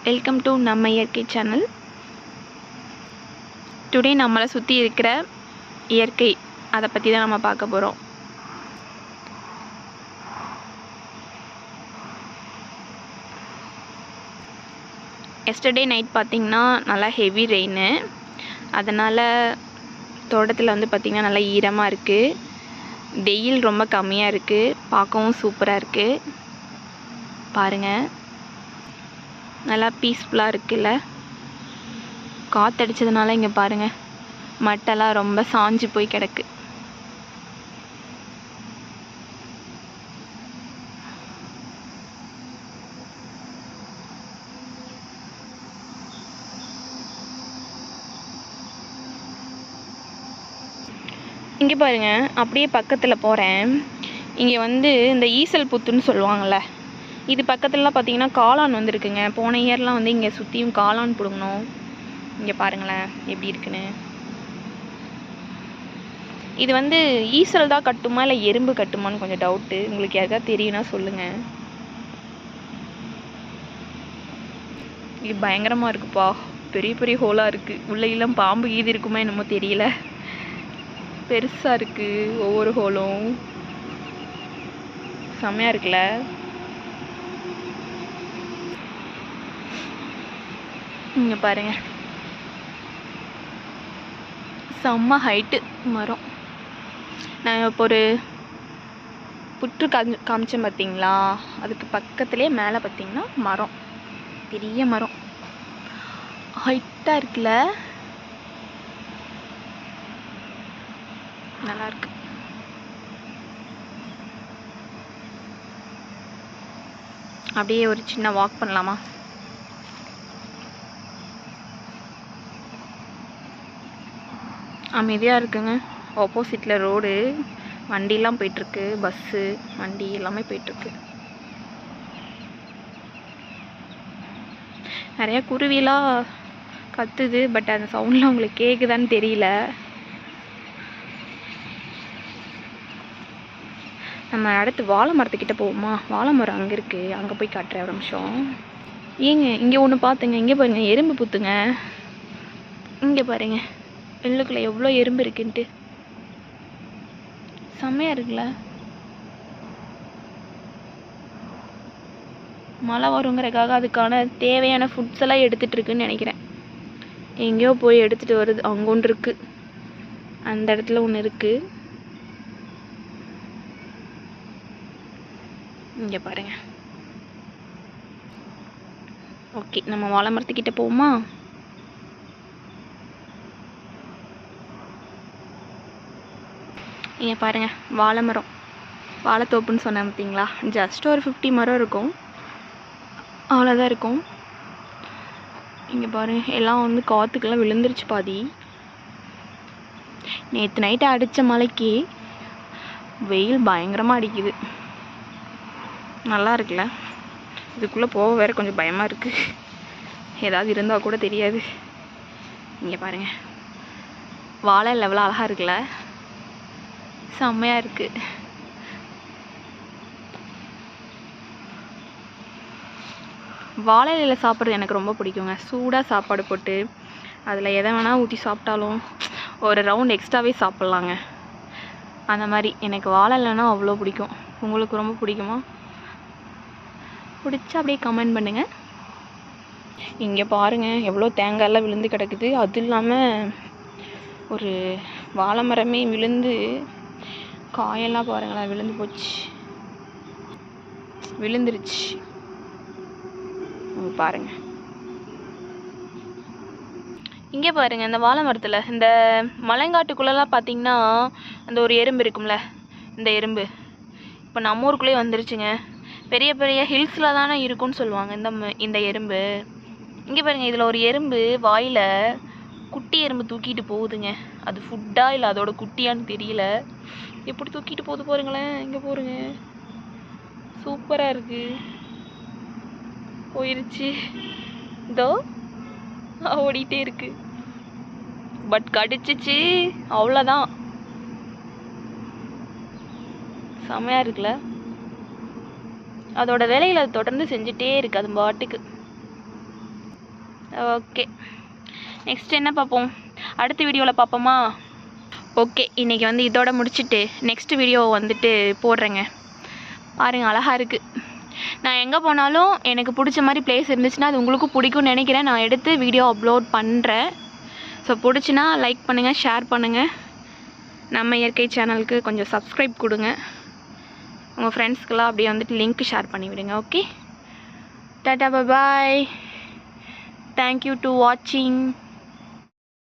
Welcome to நம்ம இயற்கை channel. Today நம்மளை சுற்றி இருக்கிற இயற்கை அதை பற்றி தான் நம்ம பார்க்க போகிறோம். எஸ்டர்டே நைட் பார்த்திங்கன்னா நல்லா ஹெவி ரெயின், அதனால் தோட்டத்தில் வந்து பார்த்திங்கன்னா நல்லா ஈரமாக இருக்குது. வெயில் ரொம்ப கம்மியாக இருக்குது, பார்க்கவும் சூப்பராக இருக்குது. பாருங்கள், நல்லா பீஸ்ஃபுல்லாக இருக்குல்ல. காற்றடிச்சதுனால இங்கே பாருங்கள், மட்டெல்லாம் ரொம்ப சாஞ்சு போய் கிடக்கு. இங்கே பாருங்கள், அப்படியே பக்கத்தில் போகிறேன். இங்கே வந்து இந்த ஈசல் புத்துன்னு சொல்லுவாங்கள்ல, இது பக்கத்துலலாம் பார்த்தீங்கன்னா காளான் வந்துருக்குங்க. போன இயர்லாம் வந்து இங்கே சுற்றியும் காளான் பிடுங்கணும். இங்கே பாருங்களேன் எப்படி இருக்குன்னு. இது வந்து ஈசல் தான் கட்டுமா இல்லை எறும்பு கட்டுமான்னு கொஞ்சம் டவுட்டு. உங்களுக்கு யாருக்காவது தெரியும்னா சொல்லுங்கள். இது பயங்கரமாக இருக்குப்பா, பெரிய பெரிய ஹோலாக இருக்குது. உள்ளே எல்லாம் பாம்பு ஈது இருக்குமா என்னமோ தெரியல, பெருசாக இருக்குது ஒவ்வொரு ஹோலும். செம்மையாக இருக்குல்ல. இங்கே பாருங்க, செம்ம ஹைட்டு மரம். நான் இப்போ ஒரு புற்று காமிச்சேன் பார்த்தீங்களா, அதுக்கு பக்கத்துலேயே மேலே பார்த்தீங்கன்னா மரம், பெரிய மரம் ஹைட்டாக இருக்குல்ல, நல்லாயிருக்கு. அப்படியே ஒரு சின்ன வாக் பண்ணலாமா? அமைதியாக இருக்குங்க. ஆப்போசிட்டில் ரோடு, வண்டிலாம் போயிட்டுருக்கு, பஸ்ஸு வண்டி எல்லாமே போயிட்டுருக்கு. நிறையா குருவிலாம் கத்துது, பட் அந்த சவுண்ட்லாம் உங்களுக்கு கேட்குதான்னு தெரியல. நம்ம அடுத்து வாழை மரத்துக்கிட்ட போவோமா? வாழை மரம் அங்கே இருக்குது, அங்கே போய் காட்டுறேன் ஒரு நிமிஷம். ஏங்க இங்கே ஒன்று பார்த்துங்க, இங்கே பாருங்கள் எறும்பு புத்துங்க. இங்கே பாருங்க வெள்ளுக்குள்ளே எவ்வளோ எறும்பு இருக்குன்ட்டு, செம்மையாக இருக்குல்ல. மழை வருங்கிறதுக்காக அதுக்கான தேவையான ஃபுட்ஸ் எல்லாம் எடுத்துகிட்டு இருக்குன்னு நினைக்கிறேன். எங்கேயோ போய் எடுத்துகிட்டு வருது. அங்கே ஒன்று இருக்குது, அந்த இடத்துல ஒன்று இருக்குது. இங்கே பாருங்க. ஓகே, நம்ம வாழை மரத்துக்கிட்ட போவோமா? இங்கே பாருங்கள், வாழை மரம், வாழைத்தோப்புன்னு சொன்னேன் பார்த்தீங்களா? ஜஸ்ட் ஒரு 50 மரம் இருக்கும், அவ்வளோதான் இருக்கும். இங்கே பாருங்கள், எல்லாம் வந்து காற்றுக்கெல்லாம் விழுந்துருச்சு பாதி. நேற்று நைட்டு அடித்த மழைக்கு வெயில் பயங்கரமாக அடிக்குது. நல்லா இருக்குல்ல. இதுக்குள்ளே போக வேறு கொஞ்சம் பயமாக இருக்குது, ஏதாவது இருந்தால் கூட தெரியாது. இங்கே பாருங்கள், வாழை லெவலாக அழகாக இருக்குல்ல, செம்மையாக இருக்குது. வாழை இலையில் சாப்பிட்றது எனக்கு ரொம்ப பிடிக்குங்க. சூடாக சாப்பாடு போட்டு அதில் எதை வேணால் ஊற்றி சாப்பிட்டாலும் ஒரு ரவுண்ட் எக்ஸ்ட்ராவே சாப்பிட்லாங்க. அந்த மாதிரி எனக்கு வாழை இலைன்னா அவ்வளோ பிடிக்கும். உங்களுக்கு ரொம்ப பிடிக்குமா? பிடிச்சா அப்படியே கமெண்ட் பண்ணுங்கள். இங்கே பாருங்கள், எவ்வளோ தேங்காயெல்லாம் விழுந்து கிடக்குது. அது இல்லாமல் ஒரு வாழை மரமே விழுந்து காயெல்லாம் பாருங்களேன் விழுந்து போச்சு, விழுந்துருச்சு பாருங்க. இங்கே பாருங்க, இந்த வாழை மரத்தில் இந்த மலைங்காட்டுக்குள்ளெல்லாம் பார்த்தீங்கன்னா அந்த ஒரு எறும்பு இருக்கும்ல, இந்த எறும்பு இப்போ நம்ம ஊருக்குள்ளேயே வந்துருச்சுங்க. பெரிய பெரிய ஹில்ஸில் தானே இருக்குன்னு சொல்லுவாங்க இந்த எறும்பு. இங்கே பாருங்கள், இதில் ஒரு எறும்பு வாயில் குட்டி எறும்பு தூக்கிட்டு போகுதுங்க. அது ஃபுட்டா இல்லை அதோட குட்டியான்னு தெரியல, எப்படி தூக்கிட்டு போகுது பாருங்களேன். இங்கே போருங்க, சூப்பராக இருக்குது. போயிருச்சு, இதோ ஓடிட்டே இருக்கு, பட் கடிச்சிச்சு அவ்வளோதான். செம்மையாக இருக்குல்ல. அதோட வேலைகளை தொடர்ந்து செஞ்சுட்டே இருக்குது அது பாட்டுக்கு. ஓகே, நெக்ஸ்ட் என்ன பார்ப்போம்? அடுத்த வீடியோவில் பார்ப்போமா? ஓகே, இன்றைக்கி வந்து இதோட முடிச்சுட்டு நெக்ஸ்ட் வீடியோ வந்துட்டு போடுறேங்க. பாருங்கள், அழகாக இருக்குது. நான் எங்கே போனாலும் எனக்கு பிடிச்ச மாதிரி பிளேஸ் இருந்துச்சுன்னா அது உங்களுக்கும் பிடிக்கும்னு நினைக்கிறேன். நான் எடுத்து வீடியோ அப்லோட் பண்ணுறேன். ஸோ பிடிச்சின்னா லைக் பண்ணுங்கள், ஷேர் பண்ணுங்கள். நம்ம இயற்கை சேனலுக்கு கொஞ்சம் சப்ஸ்கிரைப் கொடுங்க. உங்கள் ஃப்ரெண்ட்ஸ்க்கெல்லாம் அப்படியே வந்துட்டு லிங்க் ஷேர் பண்ணிவிடுங்க. Okay, tata, bye. Thank you to வாட்சிங்.